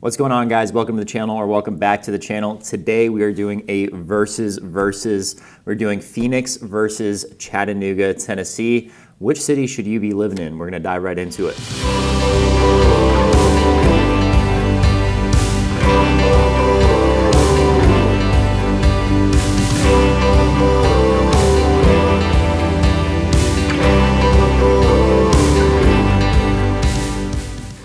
What's going on, guys? Welcome to the channel, or welcome back to the channel. Today we are doing a versus. We're doing Phoenix versus Chattanooga, Tennessee. Which city should you be living in? We're gonna dive right into it.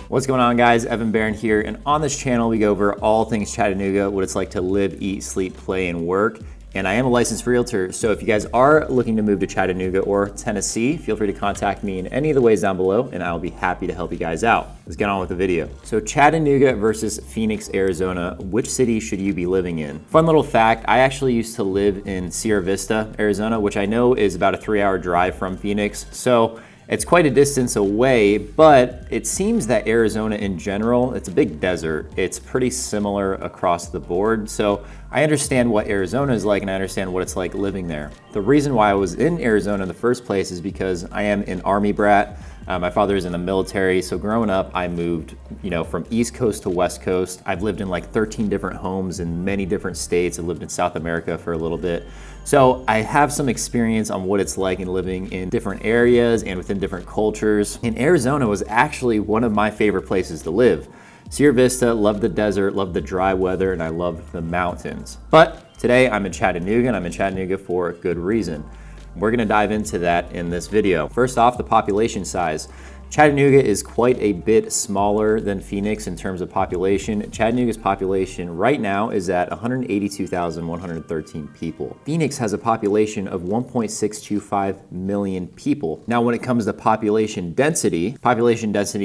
What's going on, guys? Evan Barron here, and on this channel we go over all things Chattanooga, what it's like to live, eat, sleep, play, and work. And I am a licensed realtor, so if you guys are looking to move to Chattanooga or Tennessee, feel free to contact me in any of the ways down below, and I'll be happy to help you guys out. Let's get on with the video. So Chattanooga versus Phoenix, Arizona, which city should you be living in? Fun little fact, I actually used to live in Sierra Vista, Arizona, which I know is about a 3-hour drive from Phoenix. So it's quite a distance away, but it seems that Arizona in general, it's a big desert. It's pretty similar across the board. So I understand what Arizona is like, and I understand what it's like living there. The reason why I was in Arizona in the first place is because I am an Army brat. My father is in the military, so growing up, I moved, from East Coast to West Coast. I've lived in like 13 different homes in many different states. I lived in South America for a little bit. So I have some experience on what it's like in living in different areas and within different cultures. And Arizona was actually one of my favorite places to live. Sierra Vista, love the desert, love the dry weather, and I love the mountains. But today I'm in Chattanooga, and I'm in Chattanooga for a good reason. We're gonna dive into that in this video. First off, the population size. Chattanooga is quite a bit smaller than Phoenix in terms of population. Chattanooga's population right now is at 182,113 people. Phoenix has a population of 1.625 million people. Now, when it comes to population density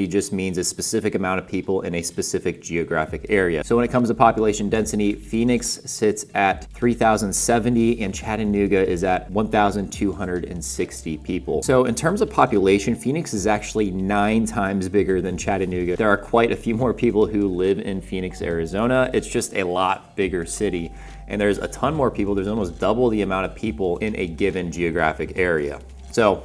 just means a specific amount of people in a specific geographic area. So when it comes to population density, Phoenix sits at 3,070 and Chattanooga is at 1,260 people. So in terms of population, Phoenix is actually 9 times bigger than Chattanooga. There are quite a few more people who live in Phoenix, Arizona. It's just a lot bigger city. And there's a ton more people. There's almost double the amount of people in a given geographic area. So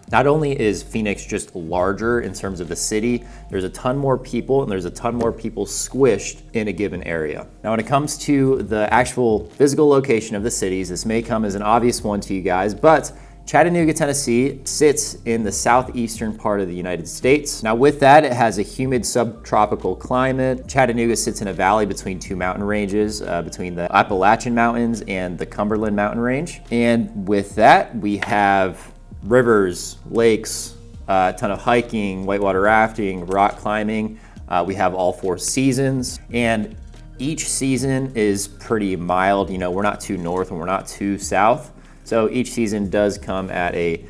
not only is Phoenix just larger in terms of the city, there's a ton more people, and there's a ton more people squished in a given area. Now, when it comes to the actual physical location of the cities, this may come as an obvious one to you guys, but Chattanooga, Tennessee sits in the southeastern part of the United States. Now with that, it has a humid subtropical climate. Chattanooga sits in a valley between 2 mountain ranges, between the Appalachian Mountains and the Cumberland Mountain Range. And with that, we have rivers, lakes, a ton of hiking, whitewater rafting, rock climbing. We have all 4 seasons, and each season is pretty mild. We're not too north and we're not too south. So each season does come at a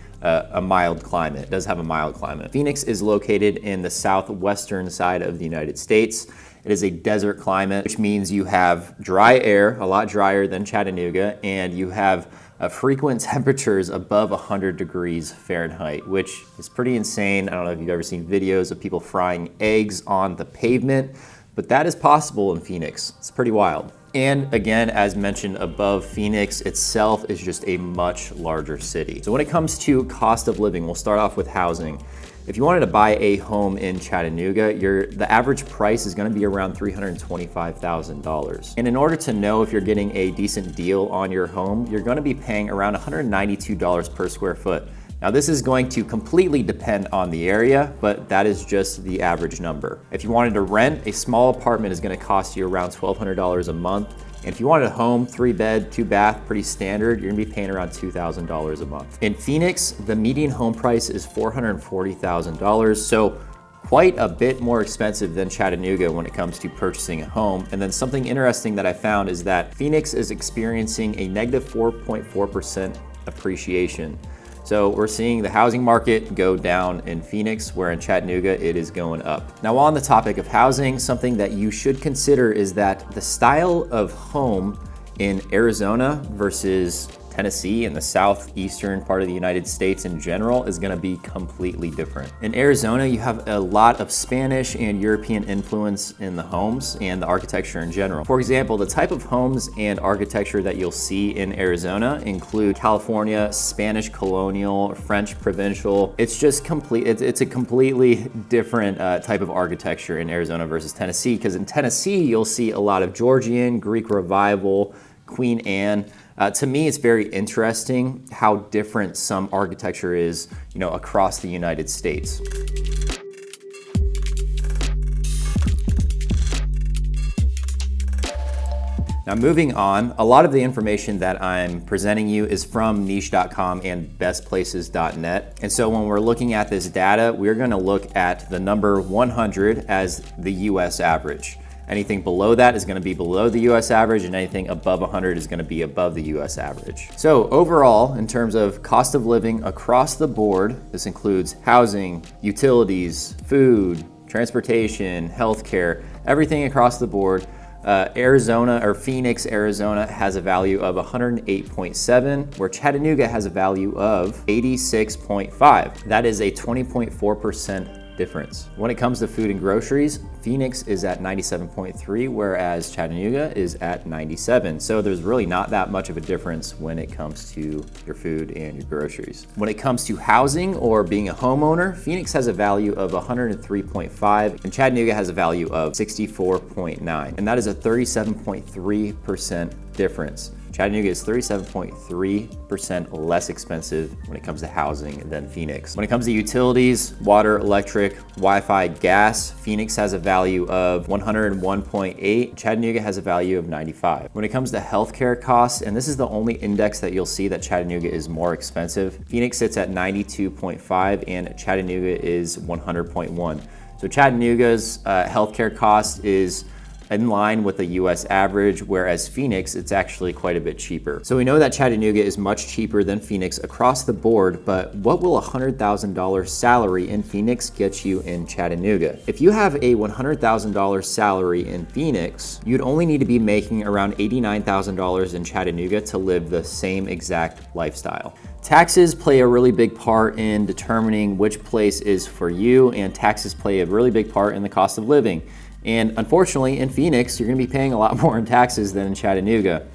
mild climate. It does have a mild climate. Phoenix is located in the southwestern side of the United States. It is a desert climate, which means you have dry air, a lot drier than Chattanooga, and you have frequent temperatures above 100 degrees Fahrenheit, which is pretty insane. I don't know if you've ever seen videos of people frying eggs on the pavement, but that is possible in Phoenix. It's pretty wild. And again, as mentioned above, Phoenix itself is just a much larger city. So when it comes to cost of living, we'll start off with housing. If you wanted to buy a home in Chattanooga, the average price is gonna be around $325,000. And in order to know if you're getting a decent deal on your home, you're gonna be paying around $192 per square foot. Now this is going to completely depend on the area, but that is just the average number. If you wanted to rent, a small apartment is gonna cost you around $1,200 a month. And if you wanted a home, 3-bed, 2-bath, pretty standard, you're gonna be paying around $2,000 a month. In Phoenix, the median home price is $440,000, so quite a bit more expensive than Chattanooga when it comes to purchasing a home. And then something interesting that I found is that Phoenix is experiencing a negative 4.4% appreciation. So we're seeing the housing market go down in Phoenix, where in Chattanooga it is going up. Now, on the topic of housing, something that you should consider is that the style of home in Arizona versus Tennessee and the southeastern part of the United States in general is gonna be completely different. In Arizona, you have a lot of Spanish and European influence in the homes and the architecture in general. For example, the type of homes and architecture that you'll see in Arizona include California, Spanish colonial, French provincial. It's just it's a completely different type of architecture in Arizona versus Tennessee, because in Tennessee, you'll see a lot of Georgian, Greek Revival, Queen Anne. To me, it's very interesting how different some architecture is, across the United States. Now moving on, a lot of the information that I'm presenting you is from niche.com and bestplaces.net. And so when we're looking at this data, we're gonna look at the number 100 as the US average. Anything below that is gonna be below the US average, and anything above 100 is gonna be above the US average. So overall, in terms of cost of living across the board, this includes housing, utilities, food, transportation, healthcare, everything across the board. Phoenix, Arizona has a value of 108.7, where Chattanooga has a value of 86.5. That is a 20.4% difference. When it comes to food and groceries, Phoenix is at 97.3, whereas Chattanooga is at 97. So there's really not that much of a difference when it comes to your food and your groceries. When it comes to housing or being a homeowner, Phoenix has a value of 103.5 and Chattanooga has a value of 64.9. And that is a 37.3% difference. Chattanooga is 37.3% less expensive when it comes to housing than Phoenix. When it comes to utilities, water, electric, Wi-Fi, gas, Phoenix has a value of 101.8. Chattanooga has a value of 95. When it comes to healthcare costs, and this is the only index that you'll see that Chattanooga is more expensive, Phoenix sits at 92.5 and Chattanooga is 100.1. So Chattanooga's healthcare cost is in line with the US average, whereas Phoenix, it's actually quite a bit cheaper. So we know that Chattanooga is much cheaper than Phoenix across the board, but what will a $100,000 salary in Phoenix get you in Chattanooga? If you have a $100,000 salary in Phoenix, you'd only need to be making around $89,000 in Chattanooga to live the same exact lifestyle. Taxes play a really big part in determining which place is for you, and taxes play a really big part in the cost of living. And unfortunately, in Phoenix, you're gonna be paying a lot more in taxes than in Chattanooga.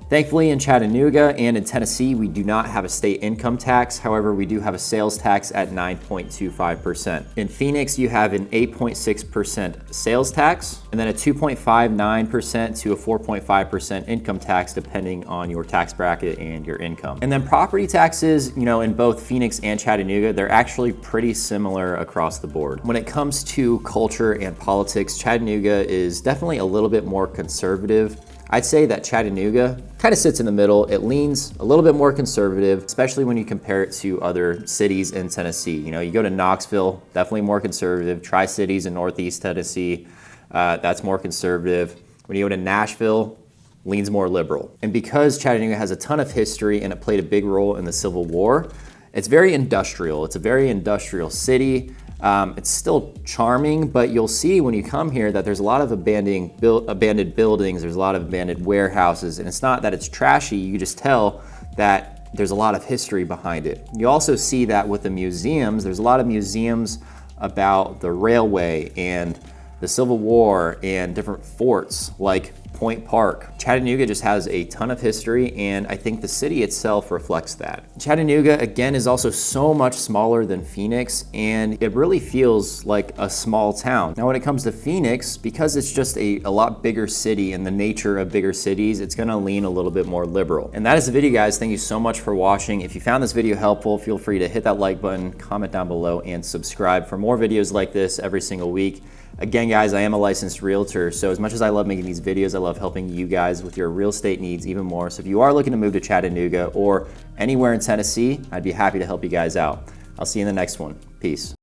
Thankfully, in Chattanooga and in Tennessee, we do not have a state income tax. However, we do have a sales tax at 9.25%. In Phoenix, you have an 8.6% sales tax, and then a 2.59% to a 4.5% income tax, depending on your tax bracket and your income. And then property taxes, in both Phoenix and Chattanooga, they're actually pretty similar across the board. When it comes to culture and politics, Chattanooga is definitely a little bit more conservative. I'd say that Chattanooga kind of sits in the middle. It leans a little bit more conservative, especially when you compare it to other cities in Tennessee. You go to Knoxville, definitely more conservative. Tri-Cities in Northeast Tennessee, that's more conservative. When you go to Nashville, leans more liberal. And because Chattanooga has a ton of history and it played a big role in the Civil War, it's very industrial. It's a very industrial city. It's still charming, but you'll see when you come here that there's a lot of abandoned buildings, there's a lot of abandoned warehouses, and it's not that it's trashy, you just tell that there's a lot of history behind it. You also see that with the museums, there's a lot of museums about the railway and the Civil War and different forts like Point Park. Chattanooga just has a ton of history, and I think the city itself reflects that. Chattanooga, again, is also so much smaller than Phoenix, and it really feels like a small town. Now, when it comes to Phoenix, because it's just a lot bigger city and the nature of bigger cities, it's gonna lean a little bit more liberal. And that is the video, guys. Thank you so much for watching. If you found this video helpful, feel free to hit that like button, comment down below, and subscribe for more videos like this every single week. Again, guys, I am a licensed realtor, so as much as I love making these videos, I love helping you guys with your real estate needs even more. So if you are looking to move to Chattanooga or anywhere in Tennessee, I'd be happy to help you guys out. I'll see you in the next one. Peace.